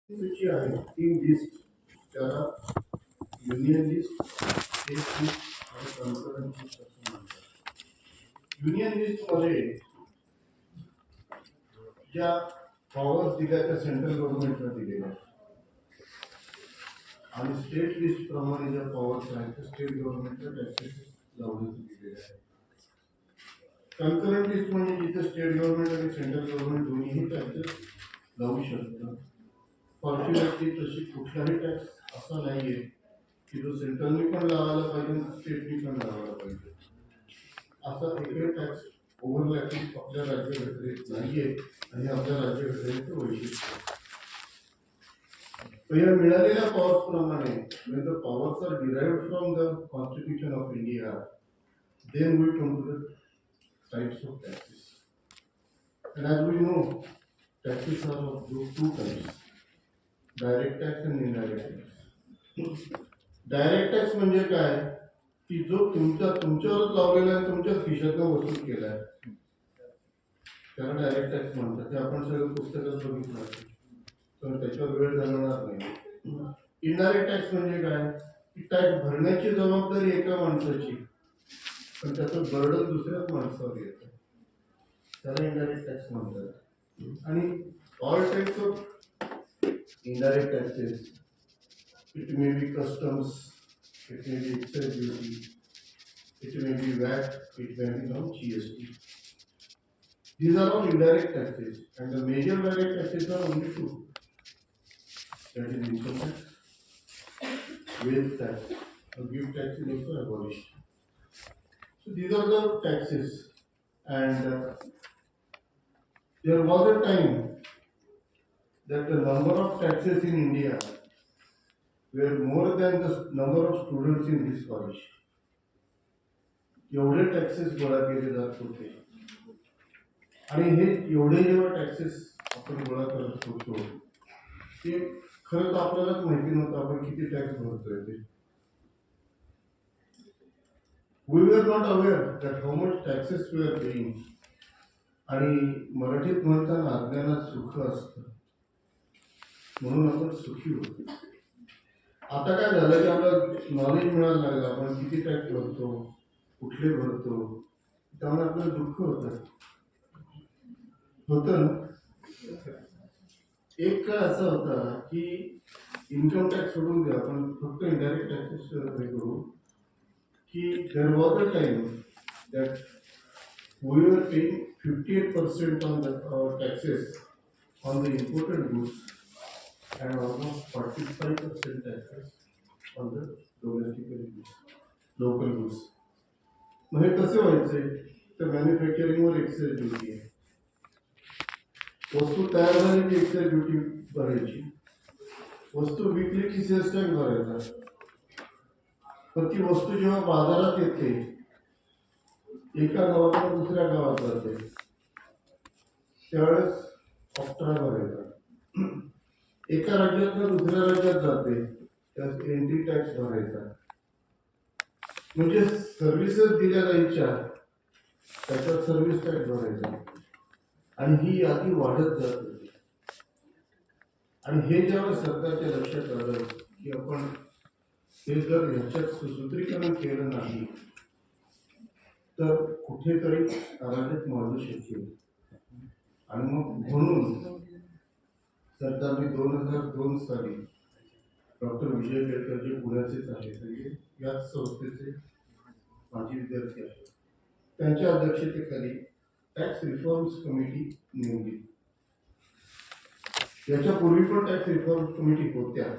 सूची आहे तीन लिस्ट, त्याला युनियन लिस्ट, स्टेट लिस्ट आणि कन्करंट लिस्ट असं म्हणतात. युनियन लिस्ट मध्ये ज्या पॉवर्स दिल्या त्या सेंट्रल गव्हर्नमेंटला दिलेल्या आणि स्टेट लिस्ट प्रमाणे ज्या पॉवर्स आहेत त्या स्टेट गव्हर्नमेंटला टॅक्सेस लावण्यात दिलेल्या आहेत. कन्करंट लिस्ट म्हणजे जिथे स्टेट गव्हर्नमेंट आणि सेंट्रल गव्हर्नमेंट दोन्हीही टॅक्सेस लावू शकतात. फॉर्च्युनेटली तशी कुठलाही टॅक्स असा नाहीये की जो सेंट्रलनी पण लावायला पाहिजे स्टेटनी पण लावायला पाहिजे. असा एकही टॅक्स ओव्हरलॅपिंग आपल्या राज्यघटनेत नाहीये आणि आपल्या राज्यघटनेचं वैशिष्ट्य. तर या मिळालेल्या पॉवर्स प्रमाणे when the powers are derived from the Constitution of India, then we come to the types of taxes. And as we know, taxes are of two types, direct tax and indirect tax. Direct tax म्हणजे काय की जो तुमच्यावरच लावलेला आहे, तुमच्याच खिशातनं वसूल केलाय, त्याला डायरेक्ट टॅक्स म्हणतात. ते आपण सगळं पुस्तकात बघितलं असेल तर त्याच्यावर वेळ घालवणार नाही. इनडायरेक्ट टॅक्स म्हणजे काय की टॅक्स भरण्याची जबाबदारी एका माणसाची पण त्याचं बर्डन दुसऱ्याच माणसावर येतं, त्याला इनडायरेक्ट टॅक्स म्हणतात. आणि all types of indirect taxes, it may be customs, it may be excise duty, it may be VAT, it may be now GST. These are all indirect taxes, and the major direct taxes are only two. That is income tax, wealth tax, and gift tax is also abolished. So these are the taxes, and there was a time that the number of taxes in India were more than the number of students in this college. एवढे taxes गोळा केले जात होते आणि हे एवढे जेव्हा taxes आपण गोळा करत होतो ते खरं तर आपल्यालाच माहिती नव्हतं आपण किती टॅक्स भरतोय ते. We were not aware that how much taxes we are paying. आणि मराठीत म्हणताना अज्ञानात सुख असतं म्हणून आपण सुखी होतो. आता काय झालं की आपल्याला नॉलेज मिळायला लागलं आपण किती टॅक्स भरतो, कुठले भरतो, त्यामुळे आपल्याला दुःख होतं ना. एक काळ असा होता की इन्कम टॅक्स सोडून द्या, आपण फक्त इनडायरेक्ट टॅक्सेस हे करू की there was a time that we were paying 58% on the taxes on the imported goods and almost 45% taxes on the domestic goods, local goods. मग हे कसे व्हायचे तर मॅन्युफॅक्चरिंगवर एक्साइज ड्युटी आहे, वस्तू तयार झाली की एक्साइज ड्युटी भरायची, वस्तू विकली की सेल्स टॅक्स भरायचा. पण ती वस्तू जेव्हा बाजारात येते एका गावातून दुसऱ्या गावात जाते त्यावेळेस ऑक्ट्रा भरायचा. एका राज्यातून दुसऱ्या राज्यात जाते त्यात एंट्री टॅक्स भरायचा. म्हणजे सर्व्हिसेस दिल्या जायच्या त्याच्यात सर्व्हिस टॅक्स भरायचा आणि ही यादी वाढत जात होती. आणि हे जेव्हा सरकारच्या लक्षात आलं की आपण हे जर ह्याच्यात सुसूत्रीकरण केलं नाही तर कुठेतरी अराजक माजू शकेल. आणि मग म्हणून सरकारने 2002 साली डॉक्टर विजय केळकर जे पुण्याचेच आहेत म्हणजे याच संस्थेचे माजी विद्यार्थी आहेत त्यांच्या अध्यक्षतेखाली टॅक्स रिफॉर्म्स कमिटी नेमली. याच्यापूर्वी पण टॅक्स रिफॉर्म कमिटी होत्या,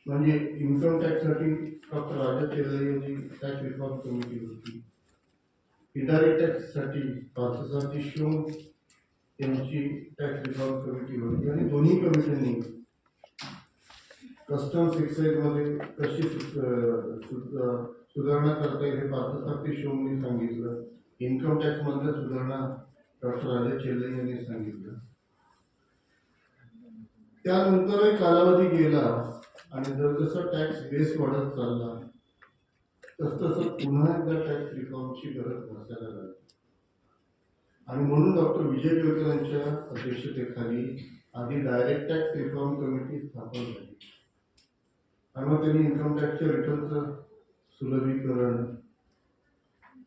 म्हणजे इन्कम टॅक्ससाठी डॉक्टर राजा चेल्लई यांची टॅक्स रिफॉर्म कमिटी होती, इनडायरेक्ट टॅक्ससाठी पार्थसारथी शोम यांची टॅक्स रिफॉर्म कमिटी होती. आणि दोन्ही कमिटींनी कस्टम्स एक्साइज मध्ये कशी सुधारणा करता येईल हे पार्थसारथी शोमने सांगितलं, इन्कम टॅक्स मधल्या सुधारणा डॉक्टर राजा चेल्लई यांनी सांगितलं. त्यानंतरही कालावधी गेला आणि जसजसा टॅक्स बेस वाढत चालला तसतसं पुन्हा एकदा टॅक्स रिफॉर्मची गरज भासायला लागली. आणि म्हणून डॉक्टर विजय केळकर यांच्या अध्यक्षतेखाली आधी डायरेक्ट टॅक्स रिफॉर्म कमिटी स्थापन झाली आणि मग त्यांनी इन्कम टॅक्सच्या रिटर्नचं सुलभीकरण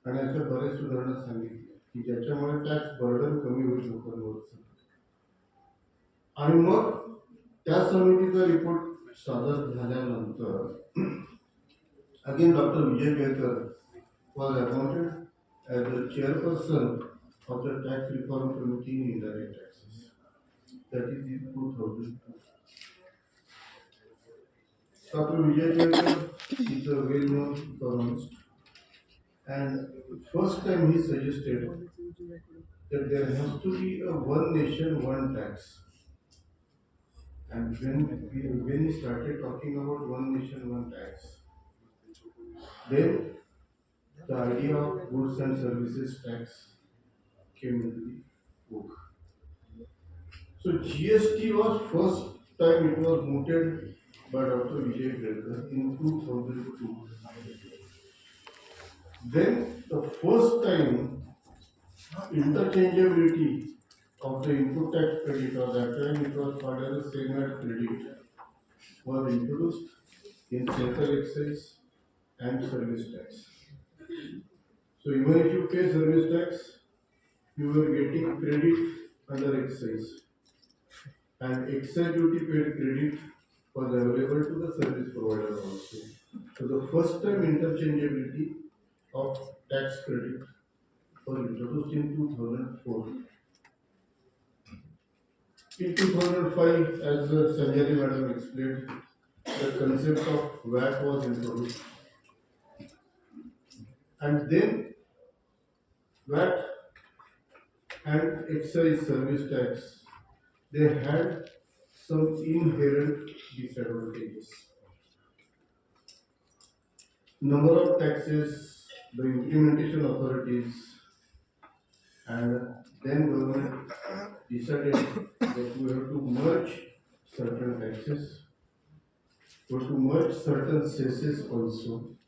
आणि अशा बरेच सुधारणा सांगितल्या की ज्याच्यामुळे टॅक्स बर्डन कमी होईल लोकांवरचं. आणि मग त्या समितीचा रिपोर्ट सादर झाल्यानंतर again doctor Vijay Kelkar was appointed as the chairperson of the tax reform committee in indirect taxes. That is in 2002. Dr. Vijay Kelkar is a well-known economist, and first time he suggested that there has to be a one nation, one tax. And when he started talking about one nation, one tax, then the idea of goods and services tax came into the book. So GST was first time it was mooted by Dr. Vijay Kelkar in 2002. Then the first time interchangeability of the input tax credit, or that time it was called as a same credit, was introduced in central excise and service tax. So even if you pay service tax, you were getting credit under excise, and excise duty paid credit was available to the service provider also. So the first time interchangeability of tax credit was introduced in 2004. In 2005, as Sanjay Madam explained, the concept of VAT was introduced, and then VAT and excise service tax, they had some inherent disadvantages. Number of taxes, the implementation authorities, and then government decided that we have to merge certain taxes, we have to merge certain cesses also.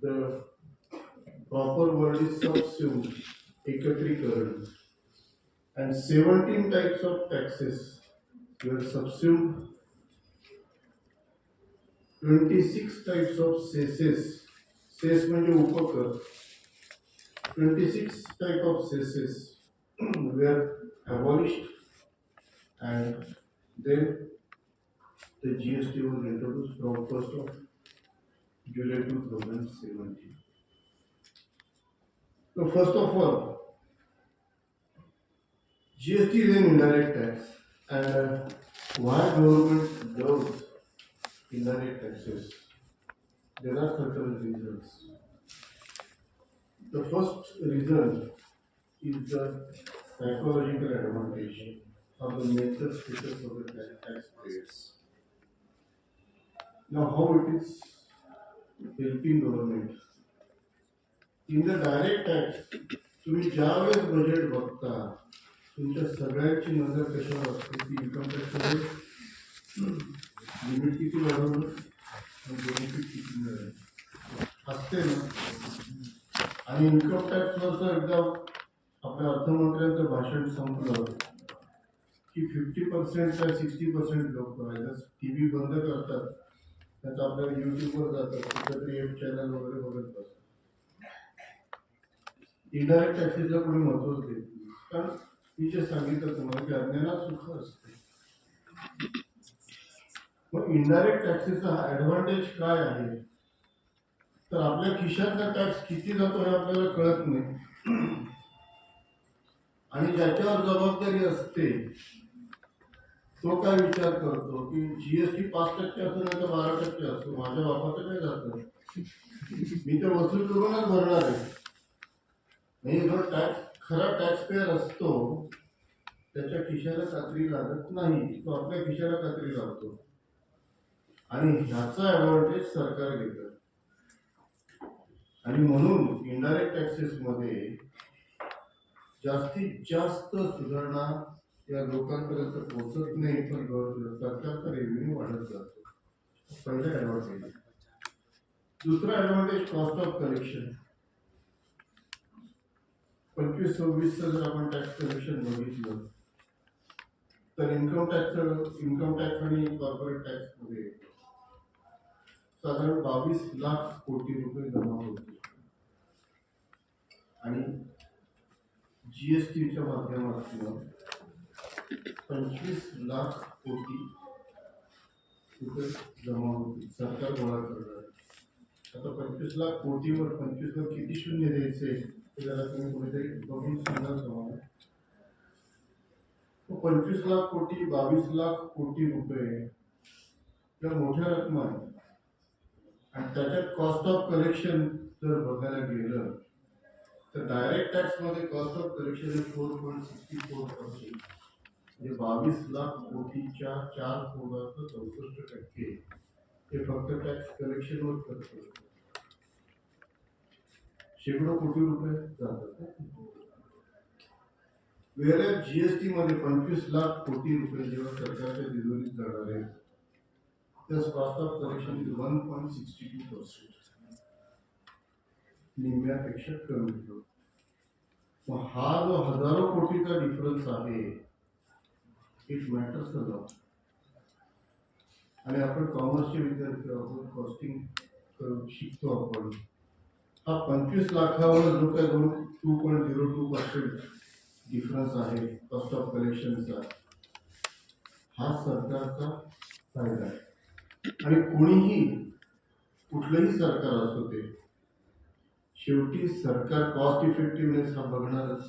The proper word is subsumed, ekatrikaran, and 17 types of taxes were subsumed, 26 types of cesses, cess म्हणजे उपकर, 26 type of cesses were abolished, and then the GST was introduced from 1st of July 2017. So first of all, GST is an indirect tax, and why government does indirect taxes? There are certain reasons. The first reason is the psychological advantage of the mental status of the taxpayers. Now, how it is helping government? In the direct tax, तुम्ही ज्यावेळेस budget बघता, तुमच्या सगळ्यांची नजर कशावर असते की income टॅक्समध्ये limit किती वाढवलं आणि बेनिफिट किती मिळालं असते ना. आणि इन्कम टॅक्सवरचं एकदा आपल्या अर्थमंत्र्यांचं भाषण संपलं की 50% का 60% लोक टीव्ही बंद करतात, त्याचा आपल्याला युट्यूबवर जातात, कुठेतरी एक चॅनल वगैरे बघत असतात. इनडायरेक्ट टॅक्सेसला कोणी महत्वच देत नाही, कारण मी जे सांगितलं तुम्हाला की अज्ञानात सुख असते. मग इनडायरेक्ट टॅक्सेसचा हा ऍडव्हान्टेज काय आहे, तर आपल्या खिशातला टॅक्स किती जातो हे आपल्याला कळत नाही, आणि ज्याच्यावर जबाबदारी असते तो काय विचार करतो की जीएसटी 5% असतो नाही तर 12% असतो, माझ्या बापाचं काय जातं, मी तर वसूल करूनच भरणार आहे. म्हणजे जो टॅक्स खरा टॅक्स पेअर असतो त्याच्या खिशाला कात्री लागत नाही, तो आपल्या खिशाला कात्री लावतो, आणि ह्याचा ऍडव्हान्टेज सरकार घेतं. आणि म्हणून इनडायरेक्ट टॅक्सेस मध्ये जास्तीत जास्त सुधारणा या लोकांपर्यंत पोहोचत नाही, पण सरकारचा रेव्हेन्यू वाढत जातो. पहिला ऍडव्हान्टेज. दुसरा ऍडव्हान्टेज कॉस्ट ऑफ कलेक्शन. 25-26 जर आपण टॅक्स कलेक्शन बघितलं तर इन्कम टॅक्स आणि कॉर्पोरेट टॅक्स मध्ये साधारण 22 लाख कोटी रुपये जमा होते आणि जीएसटीच्या माध्यमातून 25 लाख कोटी रुपये जमा होते सरकार गोळा करणार. आता 25 लाख कोटीवर 25वर किती शून्य द्यायचे ते जरा तुम्ही कुठेतरी बघून सांगाल तुम्हाला. 25 लाख कोटी 22 लाख कोटी रुपये या मोठ्या रक्कम आहेत आणि त्याच्यात कॉस्ट ऑफ कलेक्शन जर बघायला गेलं तर डायरेक्ट टॅक्स मध्ये कॉस्ट ऑफ कलेक्शन 4.64%. म्हणजे 22 लाख कोटीच्या 4.64% हे फक्त टॅक्स कलेक्शनवर खर्च होतं. शेकडो कोटी रुपये जातात. वेळेला जीएसटी मध्ये 25 लाख कोटी रुपये जेव्हा सरकारच्या तिजोरीत जाणार आहे त्यास कॉस्ट ऑफ कलेक्शन 1.62%, निम्म्यापेक्षा कमी. मग हा जो हजारो कोटीचा डिफरन्स आहे इट मॅटर्स अ लॉट. आणि आपण कॉमर्सचे विद्यार्थी आहोत, कॉस्टिंग शिकतो आपण. हा 25 लाखावर जो काय 2.02% डिफरन्स आहे कॉस्ट ऑफ कलेक्शनचा, हा सरकारचा फायदा आहे. आणि कोणीही कुठलंही सरकार असो ते शेवटी सरकार कॉस्ट इफेक्टिव्हनेस हा बघणारच.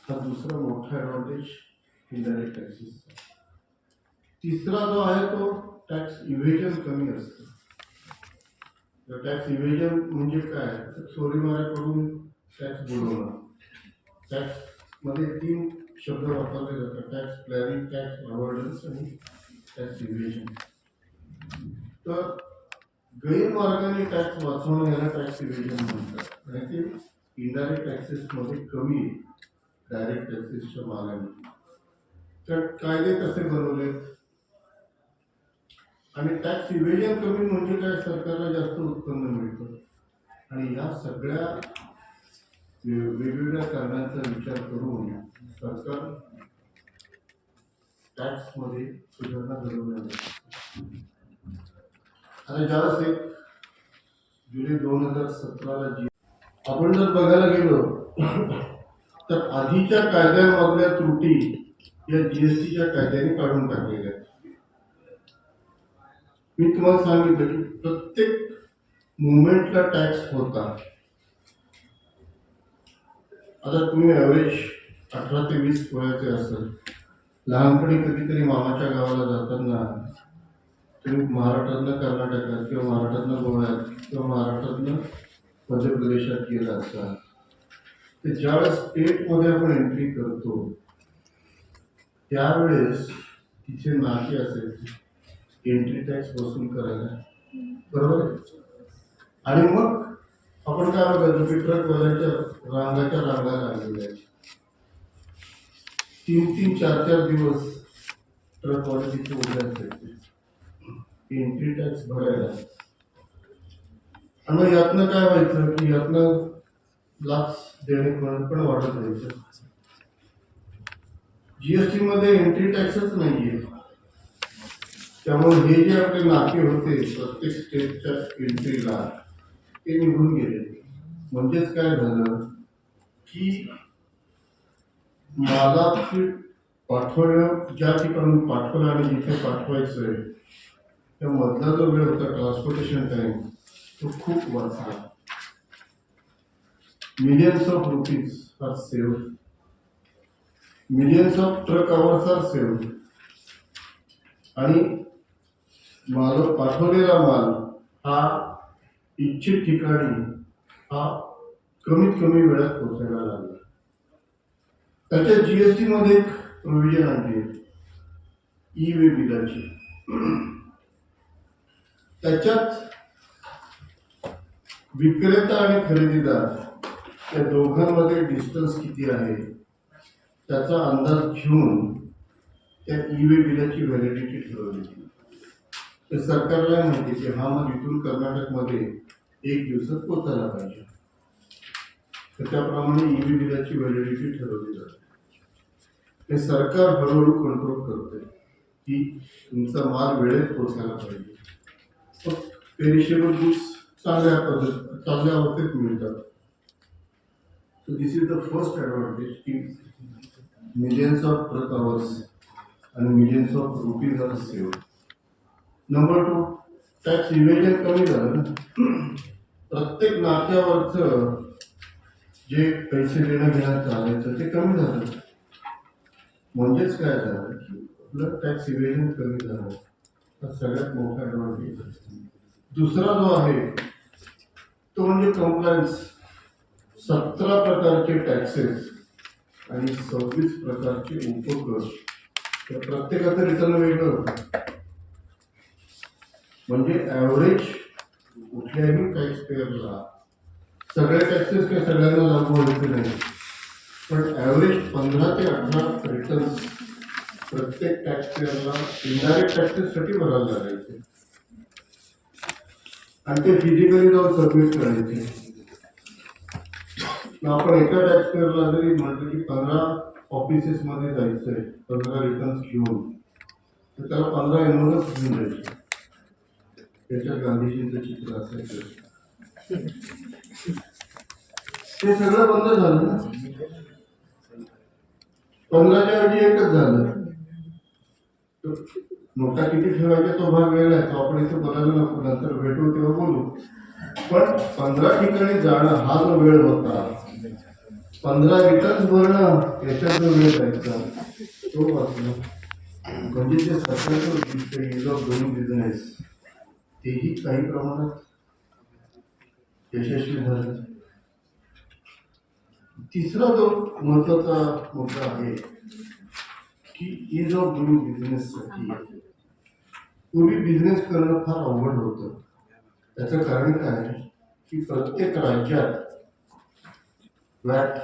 हा दुसरा मोठा ऍडव्हान्टेज इनडायरेक्ट टॅक्सेसचा. तिसरा जो आहे तो टॅक्स इव्हेजन कमी असतं. टॅक्स इव्हेजन म्हणजे काय, चोरीमाऱ्याकडून टॅक्स बुडवणं. टॅक्स मध्ये 3 शब्द वापरले जातात, टॅक्स प्लॅनिंग, टॅक्स अवॉइडन्स आणि टॅक्स इव्हेजन. तर गैरमार्गाने टॅक्स वाचवणं याला टॅक्स इव्हेजन म्हणतात आणि ते इनडायरेक्ट टॅक्सेस मध्ये कमी डायरेक्ट टॅक्सेसच्या मानाने. तर कायदे कसे बनवलेत आणि टॅक्स इव्हेजन कमी म्हणजे काय, सरकारला जास्त उत्पन्न मिळतं. आणि या सगळ्या वेगवेगळ्या कारणांचा विचार करून सरकार टॅक्स मध्ये सुधारणा घडवण्यात येते. आता ज्यावेळेस 1 जुलै 2017ला आपण जर बघायला गेलो तर आधीच्या कायद्यांमधल्या त्रुटी या जीएसटीच्या कायद्याने काढून टाकलेल्या आहेत. मी तुम्हाला सांगितलं की प्रत्येक मुवमेंटला टॅक्स होता. आता तुम्ही ॲव्हरेज 18 ते 20 वयाचे असेल, लहानपणी कधीतरी मामाच्या गावाला जाताना तुम्ही महाराष्ट्रातनं कर्नाटकात किंवा महाराष्ट्रातनं गोव्यात किंवा महाराष्ट्रातनं मध्य प्रदेशात गेला असाल तर ज्यावेळेस स्टेटमध्ये आपण एंट्री करतो त्यावेळेस तिथे नाके असेल एंट्री टॅक्स वसूल करायला, बरोबर आहे. आणि मग आपण काय बघायचो की ट्रकवाल्याच्या रांगाच्या रांगा लागलेल्या आहेत. 3-3, 4-4 दिवस ट्रकवाले तिथे उभे असायचे एंट्री टॅक्स भरायला. आणि मग यातनं काय व्हायचं की यातनं लाच देणे पण वाढत राहायचं. जीएसटी मध्ये एंट्री टॅक्सच नाहीये. त्यामुळे हे जे आपले नाके होते प्रत्येक स्टेटच्या एंट्रीला ते निघून गेले. म्हणजेच काय झालं की मला पाठवणं ज्या ठिकाणी पाठवलं आणि जिथे पाठवायचंय त्या मधला जो वेळ होता ट्रान्सपोर्टेशन टाइम तो खूप वाचला. Millions of rupees are saved, millions of truck hours are saved. आणि पाठवलेला माल हा इच्छित ठिकाणी हा कमीत कमी वेळात पोहोचायला लागला. त्याच्या जीएसटी मध्ये एक प्रोव्हिजन आणली ई वे बिलाची. त्याच्यात विक्रेता आणि खरेदीदार या दोघांमध्ये डिस्टन्स किती आहे त्याचा अंदाज घेऊन त्या ई वे बिलाची व्हॅलिडिटी ठरवली. तर सरकारला माहिती की हा मग इथून कर्नाटकमध्ये 1 दिवसात पोहोचायला पाहिजे, तर त्याप्रमाणे ई वे बिलाची व्हॅलिडिटी ठरवली जाते. हे सरकार हळूहळू कंट्रोल करते की तुमचा माल वेळेत पोहोचायला पाहिजे. पेरिशेबल गुड्स चांगल्या अवस्थेत मिळतात. So this is the first advantage की millions of truck hours and millions of rupees are saved. Number two, tax evasion कमी झालं ना. प्रत्येक नाक्यावरचं जे पैसे देणं घेणं चालायचं ते कमी झालं. म्हणजेच काय झालं की आपलं टॅक्स इव्हेजन कमी झालं. हा सगळ्यात मोठा ॲडव्हान्टेज. दुसरा जो आहे तो म्हणजे कम्प्लायन्स. 17 प्रकारचे टॅक्सेस आणि 26 प्रकारचे उपकर. त्या प्रत्येकाचं रिटर्न वेगळं होतं. म्हणजे ॲव्हरेज कुठल्याही टॅक्स पेअरला सगळे टॅक्सेस काही सगळ्यांना लागू व्हायचे नाही, पण ॲव्हरेज 15 ते 18 रिटर्न्स प्रत्येक टॅक्स पेअरला इनडायरेक्ट टॅक्सेससाठी भरायला लागायचे आणि ते फिजिकली जाऊन सबमिट करायचे. आपण एका टॅक्स पेअरला जरी म्हटलं की 15 ऑफिसेसमध्ये जायचंय 15 रिटर्न्स घेऊन, तर त्याला 15 एनओज घेऊन जायचे. त्याच्यात गांधीजींचं चित्र असायचं. ते सगळं बंद झालं ना. 15च्या ऐवजी एकच झालं. नोटा किती ठेवायच्या तो भाग वेगळा आहे, तो आपण इथे बोलायला नको, नंतर भेटू तेव्हा बोलू. पण 15 ठिकाणी जाणं हा जो वेळ होता, 15 रिटर्न्स भरणं याच्यात जो वेळ जायचा तो वाचला. म्हणजे जे सरकारचं उद्दिष्ट इज ऑफ डुइंग बिझनेस तेही काही प्रमाणात यशस्वी झालं. तिसरा जो महत्वाचा मुद्दा आहे की इज ऑफ डुइंग बिझनेससाठी पूर्वी बिझनेस करणं फार अवघड होतं. त्याचं कारण काय आहे की प्रत्येक राज्यात व्हॅट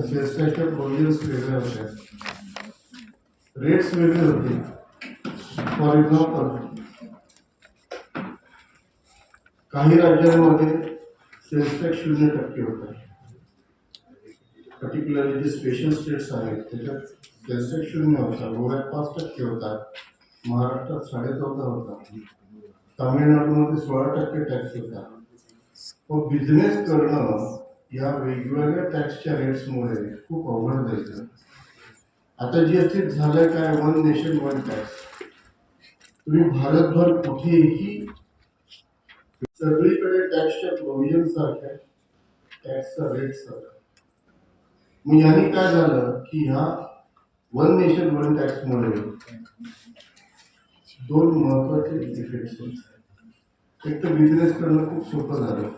सेल्स टॅक्सच्या प्रोव्हिजन्स वेगळ्या होत्या, रेट्स वेगळे होते. फॉर एक्झाम्पल, काही राज्यांमध्ये सेल्स टॅक्स 0% होता. पर्टिक्युलरली जे स्पेशल स्टेट्स आहेत त्याच्यात सेल्स टॅक्स 0 होता. गोव्यात 5% होता, महाराष्ट्रात 14.5% होता, तामिळनाडूमध्ये 16% टॅक्स होता. व बिझनेस करणं या वेगवेगळ्या टॅक्सच्या रेट्समुळे खूप अवघड जायचं. आता जीएसटी झालंय काय, वन नेशन वन टॅक्स. तुम्ही भारतभर कुठेही सगळीकडे टॅक्सच्या प्रोव्हिजन सारख्या टॅक्सचा रेट सारखा. मग यांनी काय झालं की ह्या वन नेशन वन टॅक्समुळे दोन महत्वाचे इफेक्ट्स होते. एक तर बिझनेस करणं खूप सोपं झालं.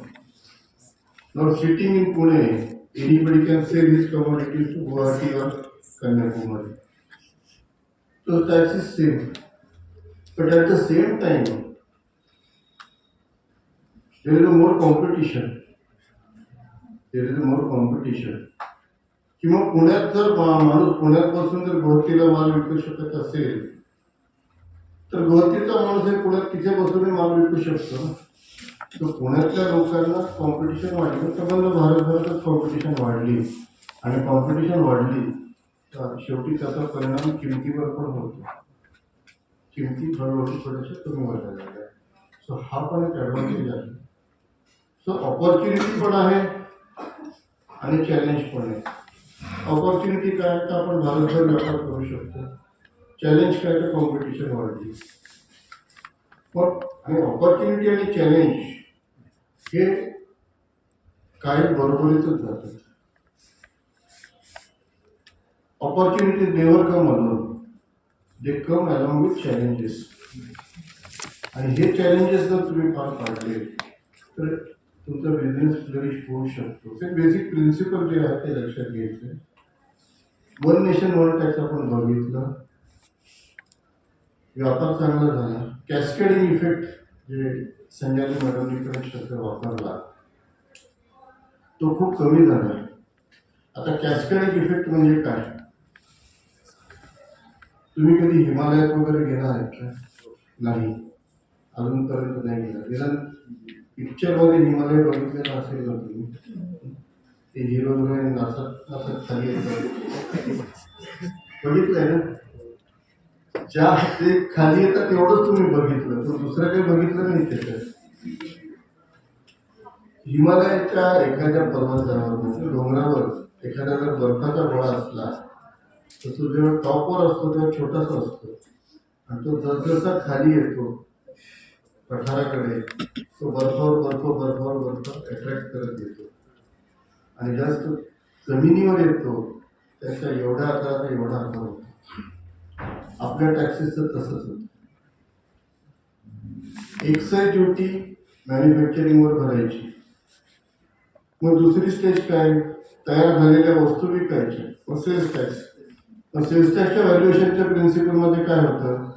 Now sitting in Pune, anybody can sell his commodities to Guwahati or Kanyakumari. So tax is same, but at the same time there is a more competition. किंवा पुण्यात जर माणूस पुण्यापासून जर गुवाहाटीला माल विकू शकत असेल तर गुवाहाटीचा माणूस हे पुण्यात तिथे बसून माल विकू शकतो. तर पुण्यातल्या लोकांना कॉम्पिटिशन वाढली, संबंध भारतभरातच कॉम्पिटिशन वाढली आणि कॉम्पिटिशन वाढली तर शेवटी त्याचा परिणाम किमतीवर पण होतो. किमती हळूहळू थोड्याशा कमी व्हायला लागल्या. सो हा पण एक ॲडव्हान्टेज आहे. सो ऑपॉर्च्युनिटी पण आहे आणि चॅलेंज पण आहे. ऑपॉर्च्युनिटी काय तर आपण भारतभर व्यापार करू शकतो. चॅलेंज काय तर कॉम्पिटिशन वाढली. पण आणि ऑपॉर्च्युनिटी आणि चॅलेंज हे काही बरोबरीतच जातात. Opportunities never come alone, they come along with challenges. आणि हे चॅलेंजेस जर तुम्ही पार पाडले तर तुमचा बिझनेस फ्लरिश होऊ शकतो. ते बेसिक प्रिन्सिपल जे आहे ते लक्षात घ्यायचे. वन नेशन वन टॅक्स आपण बघितलं, व्यापार चांगला झाला. कॅस्केडिंग इफेक्ट जे संजय मॅडमनी शब्द वापरला तो खूप कमी झाला. आता कॅस्केडिंग इफेक्ट म्हणजे काय? तुम्ही कधी हिमालयात वगैरे गेला आहेत का? नाही, अजूनपर्यंत नाही गेला. निदान पिक्चरमध्ये हिमालय बघितलेला असेल ना तुम्ही, ते हिरो नाचत नाचत खाली येतात. बघितलंय ना, ज्या ते खाली येतात तेवढंच तुम्ही बघितलं, तर दुसरं काही बघितलं नाही त्याच्यात. हिमालयाच्या एखाद्या पर्वतावर म्हणजे डोंगरावर एखाद्या जर बर्फाचा गोळा असला तर तो जेव्हा टॉपवर असतो तेव्हा छोटासा असतो, आणि तो जसजसा खाली येतो पठाराकडे तो बर्फावर बर्फ अट्रॅक्ट करत येतो, आणि जास्त जमिनीवर येतो त्याच्या एवढ्या आकाराचा एवढा आकार होतो. आपल्या टॅक्सेसचं तसंच होतं. एक्साईज ड्युटी मॅन्युफॅक्चरिंगवर भरायची, मग दुसरी स्टेज काय, तयार झालेल्या वस्तू विकायच्या, मग सेल्स टॅक्स. मग सेल्स टॅक्सच्या व्हॅल्युएशनच्या प्रिन्सिपलमध्ये काय होतं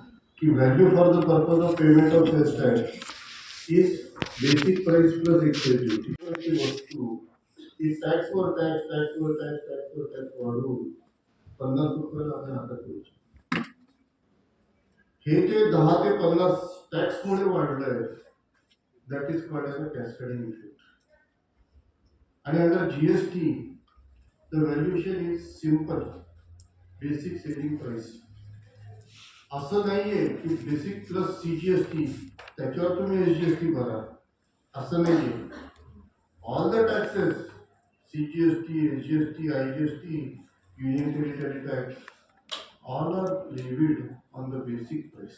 की value for the purpose of payment of sales tax is basic price plus excise duty. वस्तू ही टॅक्सवर टॅक्स वाढवून 50 रुपयाला आपण हातात घ्यायची. हे जे 10 ते 50 टॅक्समुळे वाढलंय, that is called as a cascading effect. आणि under GST the valuation is simple, basic selling price. असं नाहीये की बेसिक प्लस सीजीएसटी त्याच्यावर तुम्ही एसजीएसटी भरा, असं नाहीये. All the taxes, CGST, SGST, IGST, union territory tax, all are levied on the basic price.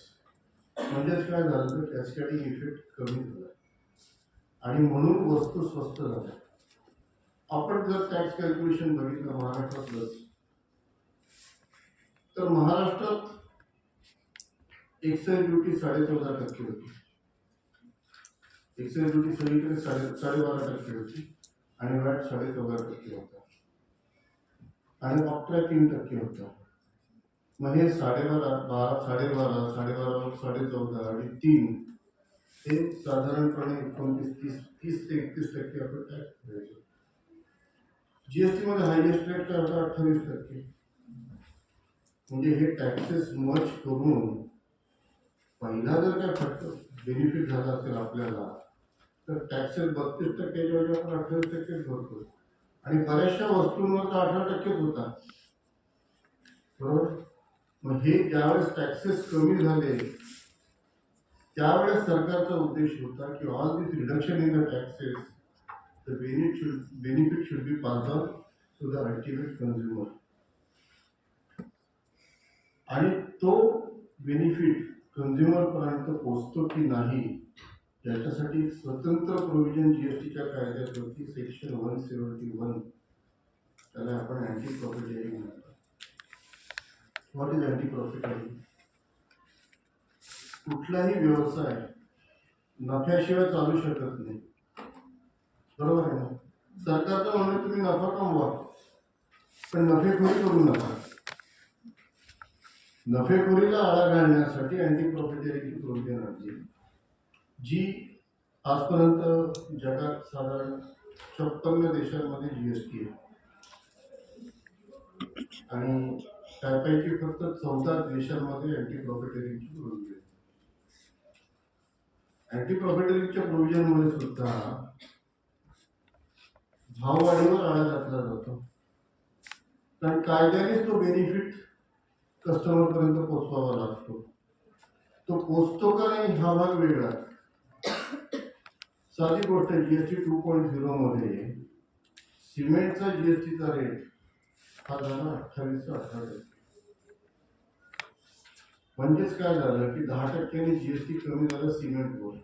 म्हणजेच काय झालं तर कॅस्केडिंग इफेक्ट कमी झाला आणि म्हणून वस्तू स्वस्त झाल्या. आपण जर टॅक्स कॅल्क्युलेशन बघितलं महाराष्ट्रातलंच, तर महाराष्ट्रात एक्साईज ड्युटी 14.5% होती. एक्साईज ड्युटी सगळीकडे 12.5% होती आणि वॅट 14.5% होता आणि ऑक्ट्रा 3% होता. मग हे 12.5, 12.5, 14.5 आणि 3 हे साधारणपणे 30 ते 31% आपण टॅक्स भरायचो. जीएसटी मध्ये हायएस्ट रेट काय होता, 28%. म्हणजे हे टॅक्सेस मर्ज करून पहिला जर काय फक्त बेनिफिट झाला असेल आपल्याला, तर टॅक्सेस 32%च्या ऐवजी आपण 28% भरतो, आणि बऱ्याचशा वस्तूंवर तर 18%च होता, बरोबर. मग हे ज्यावेळेस टॅक्सेस कमी झाले त्यावेळेस सरकारचा उद्देश होता की all this reduction in the taxes, the benefit should be pass on to the ultimate consumer. आणि तो बेनिफिट कन्झ्युमर पर्यंत पोहोचतो की नाही याच्यासाठी स्वतंत्र प्रोव्हिजन जीएसटीच्या कायद्यात होती, सेक्शन 171. त्याला आपण अँटी प्रॉफिटेरिंग म्हणतो. What is anti profiteering? कुठलाही व्यवसाय नफ्याशिवाय चालू शकत नाही, बरोबर आहे ना. सरकारचं म्हणणं तुम्ही नफा कमवा पण नफेखोरी करू नका. नफेखोरीला आळा घालण्यासाठी अँटी प्रॉफिटेरिंगची प्रोव्हिजन आणली, जी आजपर्यंत जगात साधारण 56 देशांमध्ये जीएसटी आहे आणि त्यापैकी फक्त 14 देशांमध्ये अँटी प्रॉफिटेरिंगची प्रोव्हिजन आहे. अँटी प्रॉफिटेरिंगच्या प्रोव्हिजनमुळे सुद्धा भाववाढीवर आळा घातला जातो, कारण कायद्यानेच तो बेनिफिट कस्टमर पर्यंत पोहोचवावा लागतो. तो पोचतो का नाही हा भाग वेगळा. साधी गोष्ट, जीएसटी 2.0 मध्ये सिमेंटचा जीएसटीचा रेट हा झाला 28%. म्हणजेच काय झालं की 10% जीएसटी कमी झालं सिमेंटवर.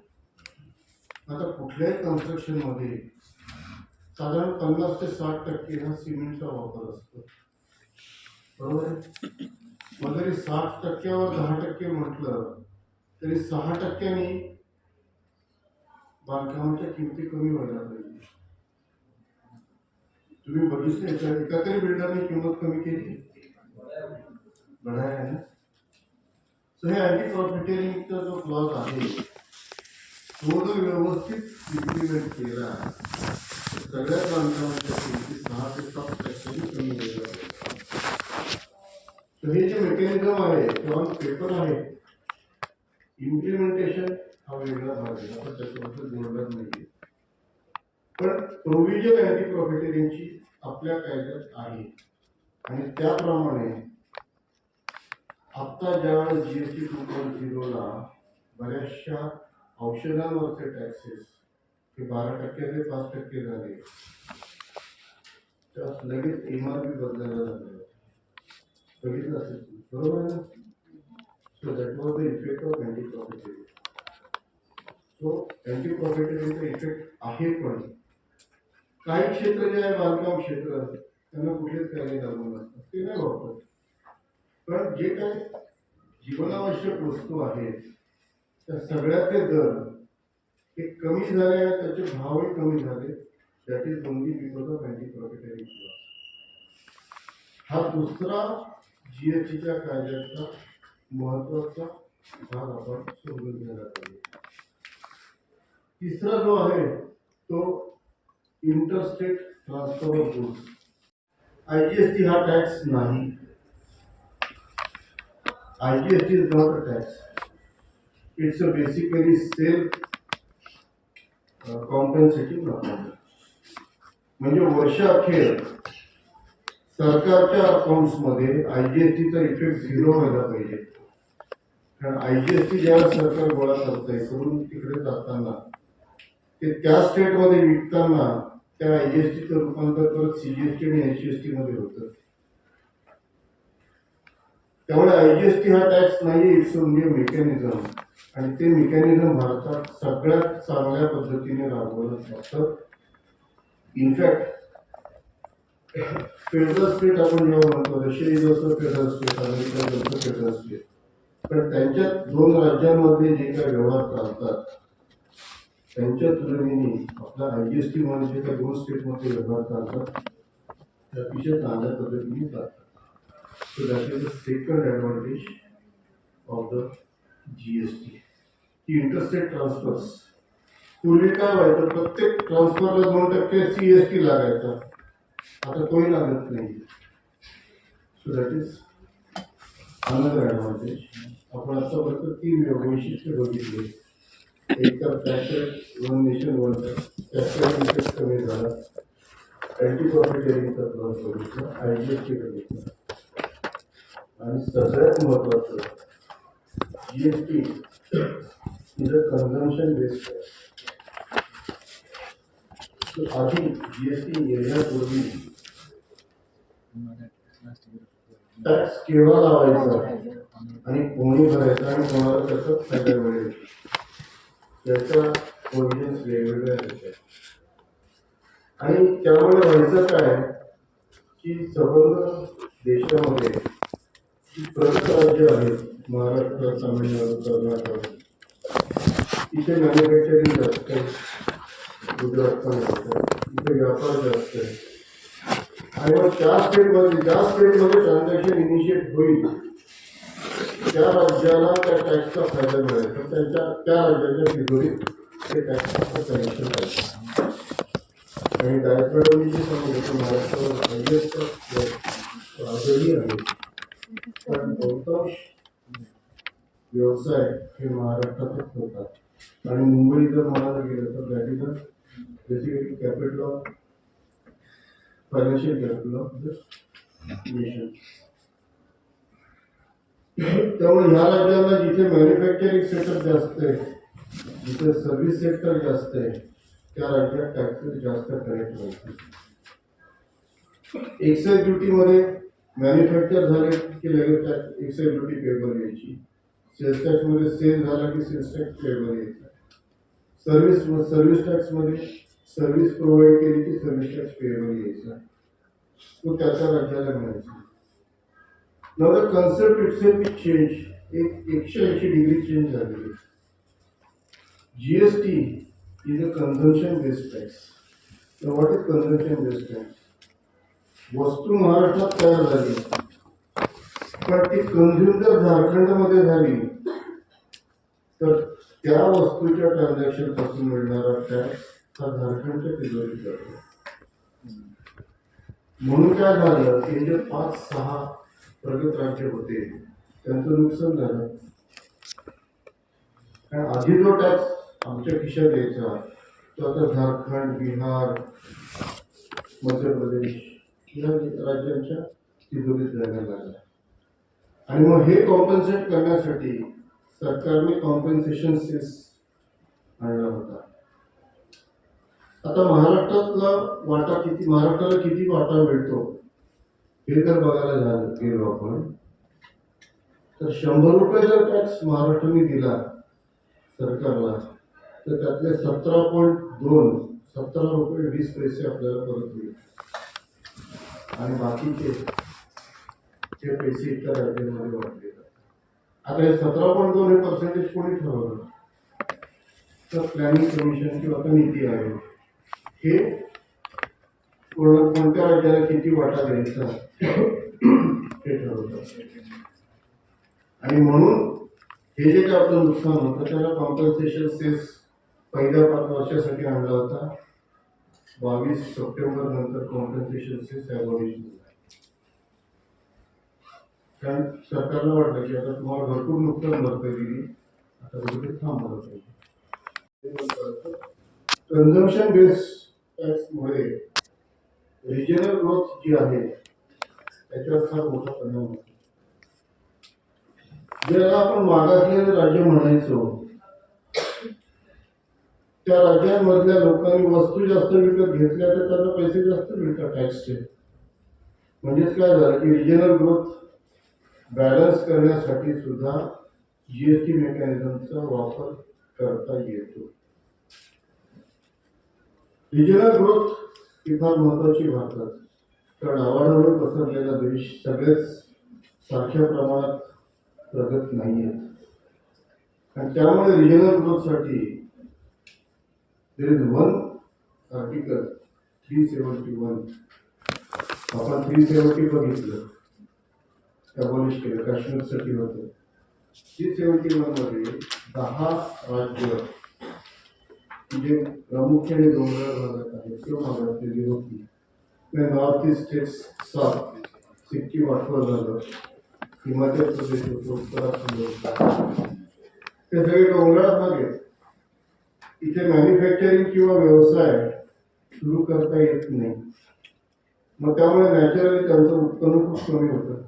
आता कुठल्याही कन्स्ट्रक्शन मध्ये साधारण 50 ते 60% हा सिमेंटचा वापर असतो, बरोबर आहे. मग जरी 60%वर 10% म्हटलं तरी 6%नी बांधकामाच्या किमती कमी व्हायला पाहिजे. तुम्ही बघितले एका तरी बिल्डरने किंमत कमी केली, बढाया आहे ना. सो हे अँटी प्रॉफिटेरिंगचा जो क्लॉज आहे तो जर व्यवस्थित इम्प्लिमेंट केला सगळ्या बांधकामाच्या किमती 6 ते 7% कमी व्हायला पाहिजे. तर हे जे मेकॅनिझम आहे ते ऑन पेपर आहे, इम्प्लिमेंटेशन हा वेगळा भाग आहे, आपण त्याच्याबद्दल बोलणार नाही. पण प्रोव्हिजन अँटी प्रॉफिटेरिंगची आपल्या कायद्यात आहे आणि त्याप्रमाणे आता ज्यावेळेस जीएसटी 2.0ला बऱ्याचशा औषधांवरचे टॅक्सेस हे 12% ते 5% झाले, तर लगेच एमआरपी बदलायला लागले. बघितलं असेल बरोबर आहे ना? So that was the effect of anti profiteering. So anti प्रॉफिटेरियनचा इफेक्ट आहे, पण काही क्षेत्र जे आहे बांधकाम क्षेत्र त्यांना कुठलेच कायदे लागू नसतात, ते नाही वापरत. पण जे काही जीवनावश्यक वस्तू आहेत त्या सगळ्याचे दर हे कमी झाले आणि त्याचे भावही कमी झाले. That is only because of anti profiteering law. हा दुसरा जीएसटीच्या कायद्याचा महत्वाचा भाग आपण समजून घ्यायला पाहिजे. तिसरा जो आहे तो interstate transfer of goods. IGST हा टॅक्स नाही. IGST is not a tax. It's a basically self compensative account. म्हणजे वर्षाअखेर सरकारच्या अकाउंट्समध्ये आयजीएसटीचा इफेक्ट 0 व्हायला पाहिजे. कारण आयजीएसटी ज्यावेळेस सरकार गोळा करतंय करून तिकडे जाताना ते त्या स्टेटमध्ये विकताना त्या आयजीएसटीचं रूपांतर परत सीजीएसटी आणि एसजीएसटी मध्ये होतं. त्यामुळे आयजीएसटी हा टॅक्स नाही, इट्स ओनली मेकॅनिझम. आणि ते मेकॅनिझम भारतात सगळ्यात चांगल्या पद्धतीने राबवलं जातं. इनफॅक्ट फेडरल स्टेट आपण जेव्हा म्हणतो, Russia is also federal state, America is also federal state, पण त्यांच्यात दोन राज्यांमध्ये जे काही व्यवहार चालतात त्यांच्या तुलनेने आपला आयजीएसटी मध्ये जे काही दोन स्टेटमध्ये व्यवहार चालतात ते अतिशय चांगल्या पद्धतीने चालतात. So that is the second advantage of the GST. He interstate transfers. पूर्वी काय व्हायचं, प्रत्येक ट्रान्सफरला 2% सीएसटी लागायचा, आता तोही लागत नाही. So that is another advantage. आपण आतापर्यंत 3 वैशिष्ट्य बघितले. एक तर tax rate one nation one tax rate effect कमी झाला, अँटी प्रॉफिटेरियनचा त्रास बघितला, आयजीएसटी बघितला, आणि सगळ्यात महत्वाचं GST is a consumption based tax. आधी जीएसटी येण्यापूर्वी टॅक्स केव्हा लावायचा आणि कोणी भरायचा आणि कोणाला त्याचा फायदा मिळेल याच्या प्रोव्हिजन्स वेगवेगळ्या होत्या. आणि त्यामुळे व्हायचं काय की संबंध देशामध्ये जी प्रगत राज्य आहेत, महाराष्ट्र, तामिळनाडू, कर्नाटक, इथे मॅन्युफॅक्चरिंग जास्त आहे, गुजरात पण जास्त आहे, इथे व्यापार जास्त आहे. आणि मग ज्या स्टेटमध्ये ट्रान्झॅक्शन इनिशिएट होईल त्या राज्याला त्या टॅक्सचा फायदा मिळेल, तर त्या राज्याच्या तिजोरीत ते टॅक्सचं कनेक्शन आहे. आणि डायरेक्टली जे सांगितलं महाराष्ट्रावर आजही आहे, कारण बहुतांश व्यवसाय हे महाराष्ट्रातच होतात. आणि मुंबई जर म्हणायला गेलं तर that is basically capital of financial capital of the nation. त्यामुळे ह्या राज्याला जिथे मॅन्युफॅक्चरिंग सेक्टर जास्त आहे, जिथे सर्व्हिस सेक्टर जास्त आहे, त्या राज्यात टॅक्सेस जास्त कनेक्ट व्हायचे. एक्साइज ड्युटी मध्ये मॅन्युफॅक्चर झाले की लगेच टॅक्स एक्साइज ड्युटी पेबल यायची. सेल्स टॅक्स मध्ये सेल झाला की सेल्स टॅक्स पेबल यायचा. सर्व्हिस टॅक्स मध्ये सर्व्हिस प्रोव्हाइड केली की सर्व्हिस टॅक्स पेबल यायचा, तो त्याच्या राज्याला मिळायचा. Now the concept itself is changed. एक 180 डिग्री चेंज झालेली. GST is a consumption based tax. Now what is consumption based tax? वस्तू महाराष्ट्रात तयार झाली, पण ती कंझ्युम जर झारखंडमध्ये झाली तर त्या वस्तूच्या ट्रान्झॅक्शन पासून मिळणारा टॅक्स हा झारखंडच्या तिजोरीत जातो. म्हणून काय झालं की जे 5-6 प्रगत राज्य होते त्यांचं नुकसान झालं. कारण आधी जो टॅक्स आमच्या खिशात यायचा तो आता झारखंड, बिहार, मध्य प्रदेश या राज्यांच्या तिजोरीत जायला लागला. आणि मग हे कॉम्पन्सेट करण्यासाठी सरकारने कॉम्पन्सेशन सेस आणला होता. आता महाराष्ट्राला किती वाटा मिळतो हे जर बघायला गेलो आपण, तर 100 रुपये जर टॅक्स महाराष्ट्राने दिला सरकारला, तर त्यातले 17 रुपये 20 पैसे आपल्याला परत मिळतात आणि बाकीचे ते पैसे इतर राज्यांमध्ये वाटले जातात. आता हे 17.2 हे पर्सेंटेज कोणी ठरवलं? तर प्लॅनिंग कमिशन किंवा आता नीती आयोग हे कोणत्या राज्याला किती वाटा द्यायचा हे ठरवतात. आणि म्हणून हे जे काय आपलं नुकसान होतं त्याला कॉम्पन्सेशन सेस पहिल्या 5 वर्षासाठी आणला होता. 22 सप्टेंबर नंतर कॉम्पन्सेशन सेस ॲबॉलिश झाला. कारण सरकारला वाटलं की आता तुम्हाला भरपूर नुकसान भरपाई दिली, आता कुठे थांबवलं पाहिजे. कन्झम्पशन बेस टॅक्समुळे रिजनल ग्रोथ जी आहे त्याच्यावर फार मोठा परिणाम होतो. ज्याला आपण मागासलेले राज्य म्हणायचो, त्या राज्यांमधल्या लोकांनी वस्तू जास्त विकत घेतल्या तर त्यांना पैसे जास्त मिळतात टॅक्सचे. म्हणजेच काय झालं की रिजनल ग्रोथ बॅलन्स करण्यासाठी सुद्धा जीएसटी मेकॅनिझमचा वापर करता येतो. रिजनल ग्रोथ ही फार महत्वाची भारतात, कारण आवाढावर पसरलेला देश सगळेच सारख्या प्रमाणात प्रगत नाही आहेत. आणि त्यामुळे रिजनल ग्रोथसाठी देयर इज वन आर्टिकल 371. आपण 370 बघितलं, ॲबॉलिश केलं, काश्मीरसाठी होतं. 371 मध्ये 10 राज्य जे प्रामुख्याने डोंगराळ भागात आहेत किंवा मागासलेली होती, नॉर्थ ईस्ट स्टेट्स 7, सिक्कीम 8 झालं, हिमाचल प्रदेश होतं, उत्तराखंड होतं. ते सगळे डोंगराळ भाग आहेत. इथे मॅन्युफॅक्चरिंग किंवा व्यवसाय सुरू करता येत नाही. मग त्यामुळे नॅचरली त्यांचं उत्पन्न खूप कमी होतं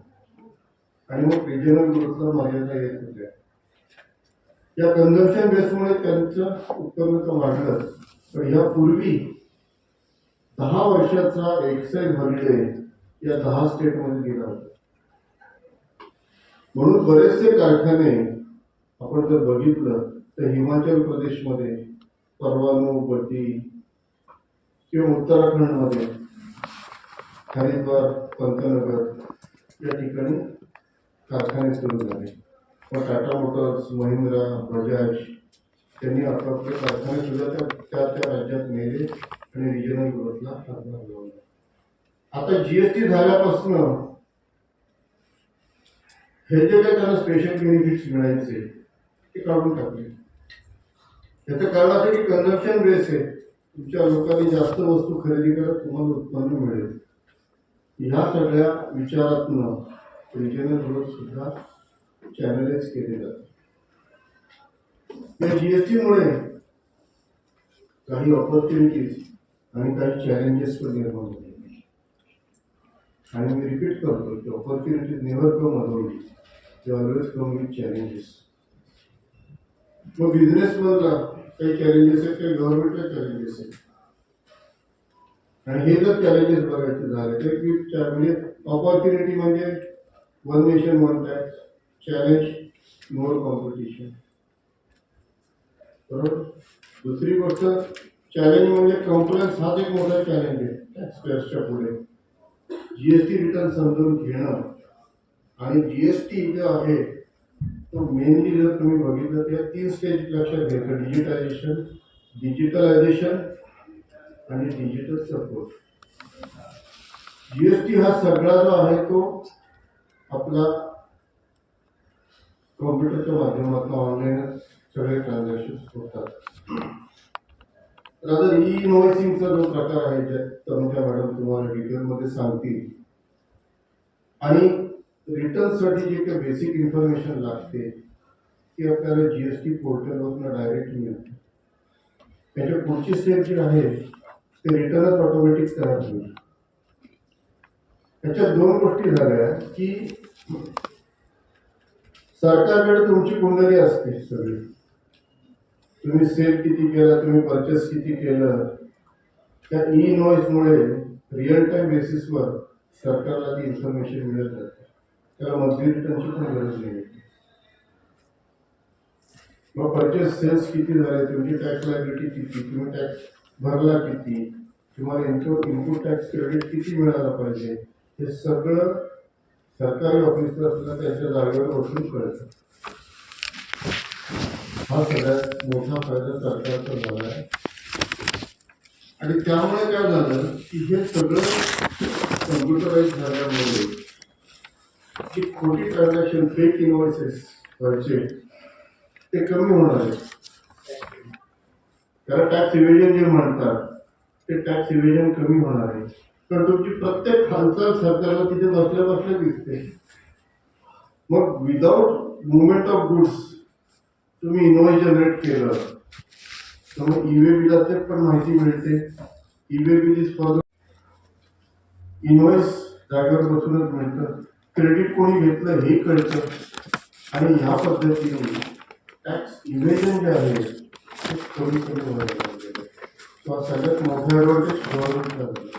आणि मग रिजनल ग्रोथला मर्यादा येत होत्या. या कन्झम्पशन बेसमुळे त्यांचं उत्पन्न तर वाढलं, पण यापूर्वी 10 वर्षाचा एक्साईज हॉलिडे या 10 स्टेटमध्ये गेला होता. म्हणून बरेचसे कारखाने आपण जर बघितलं तर हिमाचल प्रदेशमध्ये परवानू, बड्डी किंवा उत्तराखंडमध्ये हरिद्वार, पंतनगर या ठिकाणी कारखाने सुरू झाले. मग टाटा मोटर्स, महिंद्रा, बजाज त्यांनी आपापले कारखाने सुद्धा त्या राज्यात नेले आणि रिजनल ग्रोथला हातभार लावला. आता जीएसटी झाल्यापासून हे जे काही त्यांना स्पेशल बेनिफिट्स मिळायचे ते काढून टाकले. त्याचं कारण असं की कन्झम्पशन बेस आहे, तुमच्या लोकांनी जास्त वस्तू खरेदी करत तुम्हाला उत्पन्न मिळेल. ह्या सगळ्या विचारातून रिजनल ग्रोथ सुद्धा चॅनलाइज केले जातात. या जीएसटीमुळे काही ऑपॉर्च्युनिटीज आणि काही चॅलेंजेस पण निर्माण होते. आणि मी रिपीट करतो की opportunities never come alone, they always come with challenges. मग बिझनेसमधला काही चॅलेंजेस आहेत, काही गव्हर्नमेंटला चॅलेंजेस आहेत. आणि हे जर चॅलेंजेस बघायचे झाले तर म्हणजे ऑपॉर्च्युनिटी म्हणजे one nation one tax, challenge more competition, बरोबर. दुसरी गोष्ट चॅलेंज म्हणजे कम्प्लायन्स हाच एक मोठा चॅलेंज आहे टॅक्सपेअर्सच्या पुढे. जीएसटी रिटर्न समजून घेणं आणि जीएसटी जो आहे तो मेनली जर तुम्ही बघितलं तर 3 स्टेज लक्षात घ्यायचं: डिजिटलायझेशन आणि डिजिटल सपोर्ट. जीएसटी हा सगळा जो आहे तो आपला कॉम्प्युटरच्या माध्यमातून ऑनलाईन सगळे ट्रान्झॅक्शन होतात. तर आता ई इनव्हॉइसिंगचा जो प्रकार आहे ज्यात तनुजा मॅडम तुम्हाला डिटेलमध्ये सांगतील, आणि रिटर्नसाठी जे काही बेसिक इन्फॉर्मेशन लागते ती आपल्याला जीएसटी पोर्टलवरून डायरेक्ट मिळते. त्याच्या पुढची स्टेप जी आहे ते रिटर्नच ऑटोमॅटिक तयार होईल. त्याच्यात 2 गोष्टी झाल्या की सरकारकडे तुमची कुंडली असते सगळी. तुम्ही सेल किती केला, तुम्ही परचेस किती केलं, त्या ई इनवॉइस मुळे रिअल टाइम बेसिसवर सरकारला ती इन्फॉर्मेशन मिळत जाते. त्याला मंथली रिटर्नची पण गरज नाही. मग परचेस सेल्स किती झाले, तुमची टॅक्स लायबिलिटी किती, तुम्ही टॅक्स भरला किती, तुम्हाला इनपुट टॅक्स क्रेडिट किती मिळाला पाहिजे, हे सगळं सरकारी ऑफिसर्सला त्यांच्या जागेवर बसून कळतं. हा सगळ्यात मोठा फायदा सरकारचा झाला आहे. आणि त्यामुळे काय झालं की हे सगळं कम्प्युटराइज झाल्यामुळे जी खोटी ट्रान्झॅक्शन, फेक इनवॉइसेस व्हायचे ते कमी होणार आहे. त्याला टॅक्स इव्हेजन जे म्हणतात ते टॅक्स इव्हेजन कमी होणार आहे. तर तुमची प्रत्येक हालचाल सरकारला तिथे बसल्या बसल्या दिसते. मग विदाउट मुवमेंट ऑफ गुड्स तुम्ही इनवॉइस जनरेट केलं तर मग ईवे बिलाचे पण माहिती मिळते. E-way bill is for invoice जागेवर बसूनच मिळतं. क्रेडिट कोणी घेतलं हे कळतं. आणि ह्या पद्धतीने टॅक्स इव्हेजन जे आहे ते कमी व्हायला लागलेलं. किंवा सगळ्यात मोठा ॲडव्हान्टेज गव्हर्नमेंटला झाला.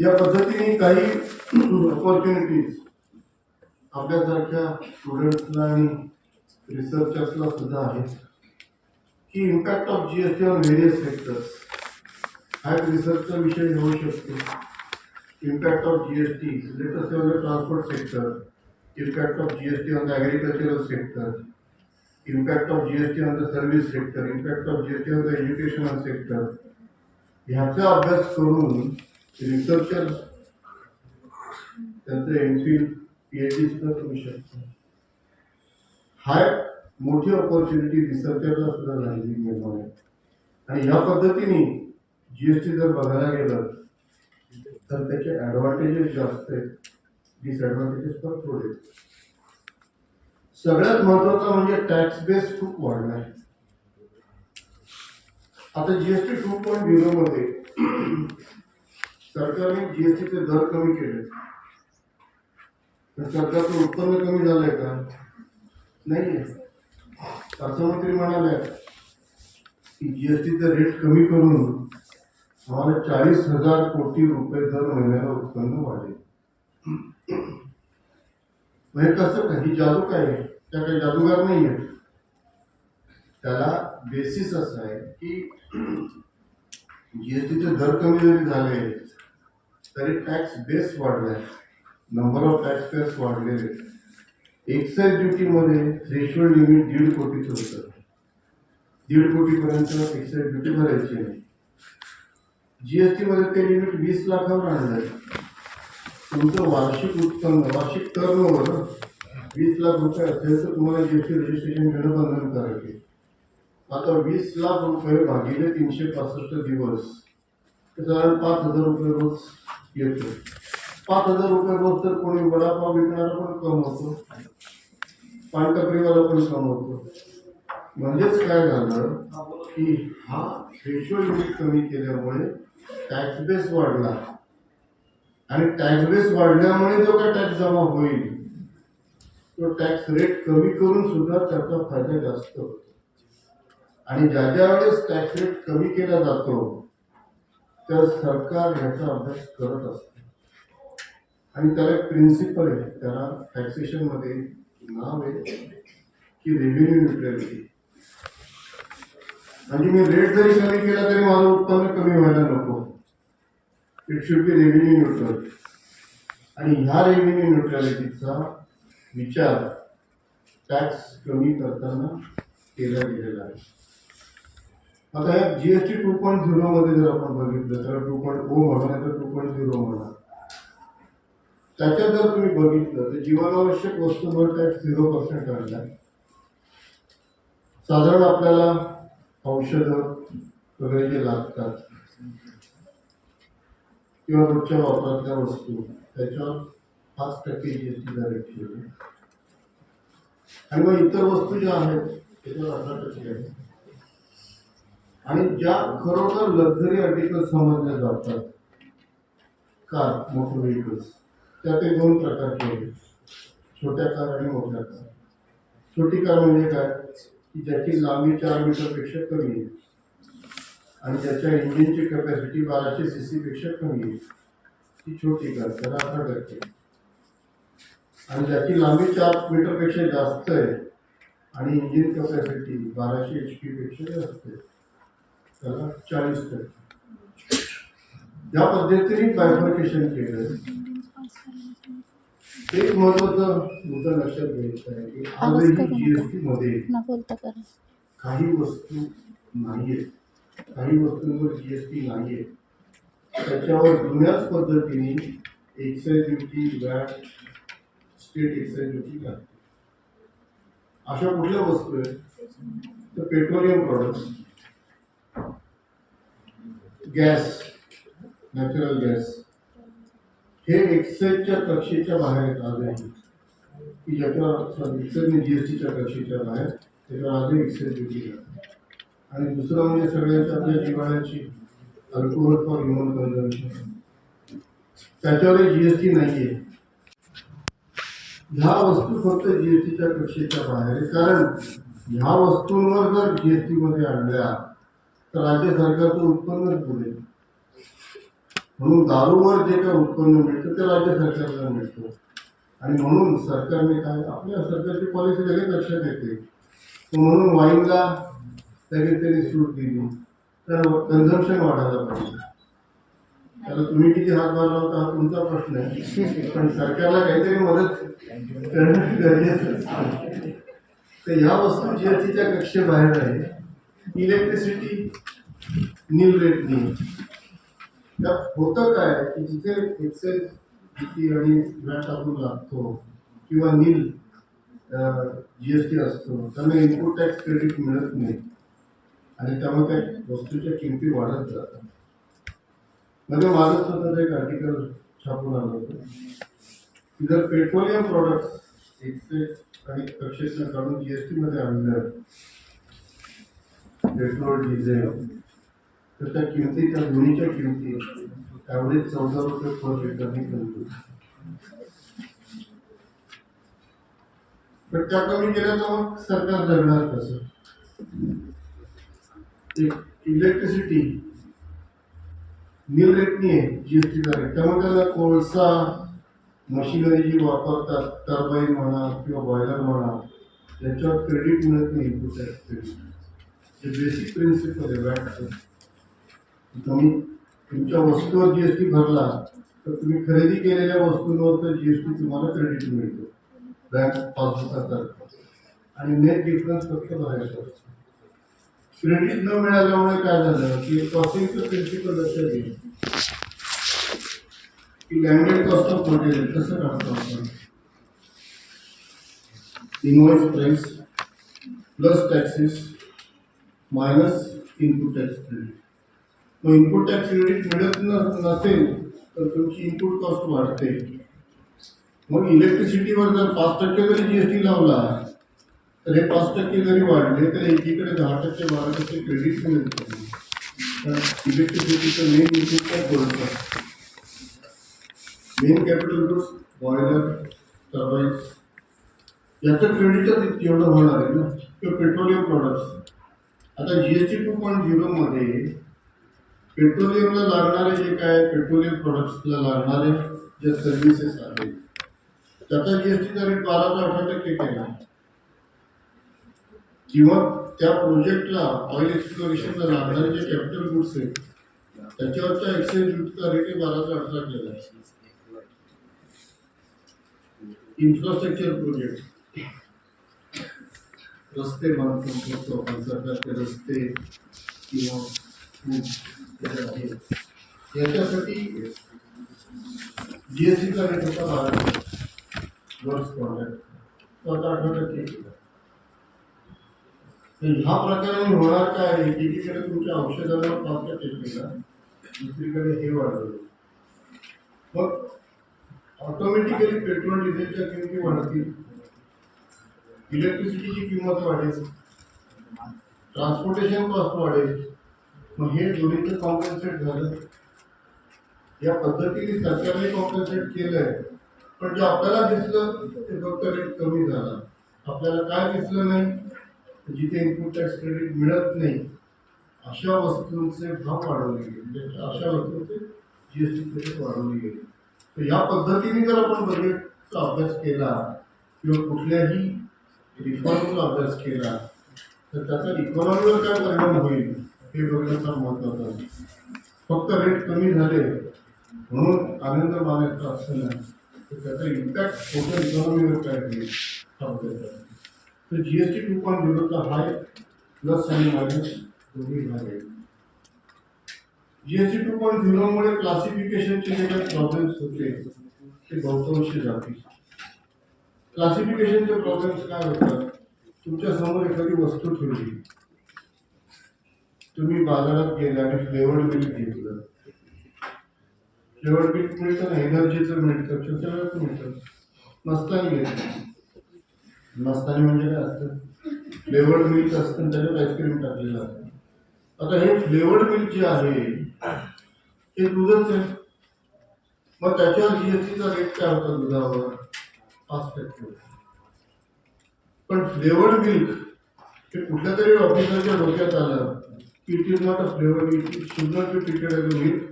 या पद्धतीने काही ऑपॉर्च्युनिटीज आपल्यासारख्या स्टुडंट्सला आणि रिसर्चर्सला सुद्धा आहेत की impact of GST on various sectors हा एक रिसर्चचा विषय होऊ शकतो. Impact of GST let us say on the transport sector, impact of GST on the agricultural sector, impact of GST on the service sector, impact of GST on the educational sector. ह्याचा अभ्यास करून researcher त्यांचं MPhil PhD सुद्धा करू शकतो. हा मोठी opportunity रिसर्चरला सुद्धा झालेली निर्माण आहे. आणि ह्या पद्धतीने जीएसटी जर बघायला गेलं तर त्याचे ॲडव्हान्टेजेस जास्त आहेत, डिसॲडव्हान्टेजेस पण थोडे. सगळ्यात महत्वाचं म्हणजे टॅक्स बेस खूप वाढला आहे. आता जीएसटी 2.0 मध्ये सरकारने जीएसटीचे दर कमी केले. तर सरकारचं उत्पन्न कमी झालंय का? नाही. अर्थमंत्री म्हणाले की जीएसटीचा रेट कमी करून आम्हाला 40,000 कोटी रुपये दर महिन्याला उत्पन्न वाढेल. म्हणजे कसं काय? ही जादू काय आहे? त्या काही जादूगार नाही आहे. त्याला बेसिस असं आहे की जीएसटीचे दर कमी जरी झाले तरी टॅक्स बेस वाढलाय, नंबर ऑफ टॅक्स पेयर्स वाढलेले. एक्साइज ड्युटीमध्ये थ्रेशोल्ड लिमिट 1.5 कोटीचं होतं. 1.5 कोटीपर्यंत एक्साइज ड्युटी भरायची नाही. जीएसटी मध्ये ते लिमिट 20 लाखावर आणलंय. तुमचं वार्षिक उत्पन्न, वार्षिक टर्नओव्हर 20 लाख रुपये असेल तर तुम्हाला जीएसटी रजिस्ट्रेशन घेणं बंधनकारक आहे. आता 20 लाख रुपये भागिले 365 दिवस तर साधारण 5,000 रुपये रोज येतो. 5,000 रुपये रोज तर कोणी वडापाव विकणारा पण कमवतो, पानटपरीवाला पण कमवतो. म्हणजेच काय झालं की हा थ्रेशोल्ड लिमिट कमी केल्यामुळे टॅक्स बेस वाढला. आणि टॅक्स बेस वाढल्यामुळे जो काय टॅक्स जमा होईल तो टॅक्स रेट कमी करून सुद्धा त्याचा फायदा जास्त होतो. आणि ज्या वेळेस टॅक्स रेट कमी केला जातो तर सरकार ह्याचा अभ्यास करत असते. आणि त्याला एक प्रिन्सिपल आहे, त्याला टॅक्सेशन मध्ये नाव आहे की रेव्हेन्यू न्यूट्रॅलिटी. म्हणजे मी रेट जरी कमी केला तरी माझं उत्पन्न कमी व्हायला नको. It should be revenue neutral. आणि ह्या रेव्हेन्यू न्यूट्रॅलिटीचा विचार टॅक्स कमी करताना केला गेलेला आहे. आता या जीएसटी 2.0 मध्ये जर आपण बघितलं तर 2.0 म्हणा तर 2.0 म्हणा, त्याच्यात जर तुम्ही बघितलं तर जीवनावश्यक वस्तूंवर टॅक्स 0% आणला. साधारण आपल्याला औषधं वगैरे जे लागतात किंवा रोजच्या वापरातल्या वस्तू त्याच्यावर 5% जीएसटी डायरेक्ट ठेवले. आणि मग इतर वस्तू ज्या आहेत त्याच्यावर 18% आहे. आणि ज्या खरोखर लक्झरी आर्टिकल समजल्या जातात कार, मोटर व्हेकल्स, त्या ते 2 प्रकार केले. छोट्या कार आणि मोठ्या कार. छोटी कार म्हणजे काय की ज्याची लांबी 4 मीटरपेक्षा कमी आहे आणि ज्याच्या इंजिनची कॅपॅसिटी 1200 सीसी पेक्षा कमी आहे, ती छोटी कार, त्याला 18%. आणि ज्याची लांबी 4 मीटरपेक्षा जास्त आहे आणि इंजिन कॅपॅसिटी 1200 HP पेक्षा जास्त आहे, त्याला 40%. या पद्धतीने बायफर्केशन केलं. एक महत्वाचा मुद्दा लक्षात घ्यायचा आहे की आजही जीएसटी मध्ये काही वस्तू नाहीये, काही वस्तूंवर जीएसटी नाहीये, त्याच्यावर जुन्याच पद्धतीने excise duty, watt, state excise duty लागते. अशा कुठल्या वस्तू आहेत तर petroleum products, gas, natural gas, हे एक्साइजच्या कक्षेच्या बाहेर आहेत आजही, की ज्याच्यावर एक्साइजने जीएसटीच्या कक्षेच्या बाहेर त्याच्यावर आजही एक्साइज ड्युटी लागते. आणि दुसरं म्हणजे सगळ्यांच्या आपल्या जिव्हाळ्याची अल्कोहोल फॉर ह्युमन कन्झम्पशन, त्याच्यावरही जीएसटी नाहीये. ह्या वस्तू फक्त जीएसटीच्या कक्षेच्या बाहेर आहे, कारण ह्या वस्तूंवर जर जीएसटी मध्ये आणल्या तर राज्य सरकारचं उत्पन्नच बुडेल. म्हणून दारूवर जे काही उत्पन्न मिळतं ते राज्य सरकारला मिळतं. आणि म्हणून सरकारने काय, आपल्या सरकारची पॉलिसी लगेच लक्षात येते, म्हणून वाईनला लगेच त्यांनी सूट दिली, तर कन्झम्पशन वाढायला पाहिजे. त्याला तुम्ही किती हातभार लावता हा तुमचा प्रश्न आहे, पण सरकारला काहीतरी मदत करणं गरजेचं असतं. तर ह्या वस्तू जीएसटीच्या कक्षेबाहेर आहे. इलेक्ट्रिसिटी नील रेटनी, त्यात होतं काय की जिथे एक्साइज ड्युटी आणि वॅट आपण लागतो किंवा नील जीएसटी असतो, त्यांना इनपुट टॅक्स क्रेडिट मिळत नाही आणि त्यामुळे त्या वस्तूच्या किमती वाढत जातात. म्हणजे माझं स्वतःच एक आर्टिकल छापून आलं होतं की जर पेट्रोलियम प्रोडक्ट्स एक्साइज आणि कक्षेतनं काढून जीएसटी मध्ये आणलं, पेट्रोल, डिझेल, तर त्या किमती, त्या दोन्हीच्या किमती ॲव्हरेज 14 रुपये पर लिटरने कमी होती. पण त्या कमी केल्या तर मग सरकार जगणार कसं? इलेक्ट्रिसिटी नील रेटनी आहे जीएसटीचा रेट, त्यामुळे त्याला कोळसा, मशिनरी जी वापरतात, टर्बाईन म्हणा किंवा बॉयलर म्हणा, त्याच्यावर क्रेडिट मिळत नाही, इनपुट टॅक्स क्रेडिट. जे बेसिक प्रिन्सिपल आहे वॅटचं. तुम्ही तुमच्या वस्तूवर जीएसटी भरला तर तुम्ही खरेदी केलेल्या वस्तूंवर तर जीएसटी तुम्हाला क्रेडिट मिळतो बँक पासबुकातर्फे, आणि नेट डिफरन्स फक्त भरायचा असतो. क्रेडिट न मिळाल्यामुळे काय झालं की कॉस्टिंगचं प्रिन्सिपल लक्षात येईल की लँडेड कॉस्ट ऑफ मटेरियल कसं काढतो आपण, invoice price plus taxes minus input tax credit. मग इनपुट टॅक्स क्रेडिट मिळत नसेल तर तुमची इनपुट कॉस्ट वाढते. मग इलेक्ट्रिसिटीवर जर 5% जरी जीएसटी लावला तर हे 5% जरी वाढले तर एकीकडे 10%, 12% क्रेडिट मिळतं. इलेक्ट्रिसिटीचं मेन इनपुट काय कोळसा, main capital goods, boiler, turbines, याचं क्रेडिटच एवढं होणार आहे ना. किंवा पेट्रोलियम प्रोडक्ट्स, आता जीएसटी 2.0 मध्ये पेट्रोलियमला लागणारे जे काय, पेट्रोलियम प्रोडक्ट्सला लागणारे जे सर्व्हिसेस आहेत त्याचा जीएसटीचा रेट 12 ते 18% केला, किंवा त्या प्रोजेक्टला ऑइल एक्सप्लोरेशनला लागणारे जे कॅपिटल गुड्स आहेत त्याच्यावरच्या एक्साइज ड्युटीचा रेट 12 ते 18 केला. इन्फ्रास्ट्रक्चर प्रोजेक्ट, रस्ते बांधतो आपण, सरकारचे रस्ते किंवा याच्यासाठी जीएसटीचा रेट होता 12%, वर्क्स कॉन्ट्रॅक्ट तो आता 18% केला. ह्या प्रकारे होणार काय, एकीकडे तुमच्या औषधांवर 5% केला, दुसरीकडे हे वाढवलं, मग ऑटोमॅटिकली पेट्रोल डिझेलच्या किमती वाढतील, इलेक्ट्रिसिटीची किंमत वाढेल, ट्रान्सपोर्टेशन कॉस्ट वाढेल. मग हे दोन्हीचं कॉम्पन्सेट झालं. या पद्धतीने सरकारने कॉम्पन्सेट केलंय, पण जे आपल्याला दिसलं ते फक्त रेट कमी झाला. आपल्याला काय दिसलं नाही, जिथे इनपुट टॅक्स क्रेडिट मिळत नाही अशा वस्तूंचे भाव वाढवले गेले, म्हणजे अशा वस्तूंचे जीएसटी क्रेडिट वाढवले गेले. तर या पद्धतीने जर आपण बजेटचा अभ्यास केला किंवा कुठल्याही रिफॉर्मचा अभ्यास केला तर त्याचा इकॉनॉमीवर काय परिणाम होईल हे बघणं फार महत्वाचं आहे. फक्त रेट कमी झाले म्हणून आनंद मानायचा असं नाही, तर त्याचा इम्पॅक्ट टोटल इकॉनॉमीवर काय होईल हा बघायचा आहे. तर जीएसटी 2.0चा हाय प्लस आणि मायनस दोन्ही भाग आहेत. जीएसटी 2.0 मुळे क्लासिफिकेशनचे जे काही प्रॉब्लेम्स होते ते बहुतांशी जातील. क्लासिफिकेशनचे प्रॉब्लेम्स काय होतात, तुमच्या समोर एखादी वस्तू ठेवली, तुम्ही बाजारात गेले आणि फ्लेवर्ड मिल्क घेतलं. फ्लेवर्ड मिल्क मिळतं ना, एनर्जीचं मिळतं, सगळंच मिळतं. मस्तानी घेतलं, मस्तानी म्हणजे काय असतं, फ्लेवर्ड मिल्क असतं त्याच्यात आईस्क्रीम टाकलेलं असतं. आता हे फ्लेवर्ड मिल्क जे आहे हे दूधच आहे, मग त्याच्यावर जीएसटीचा रेट काय होता दुधावर 5%. पण फ्लेवर्ड मिल्क हे कुठल्या तरी ऑफिसरच्या डोक्यात आलं की it is not a flavoured milk, it should not be treated as a milk,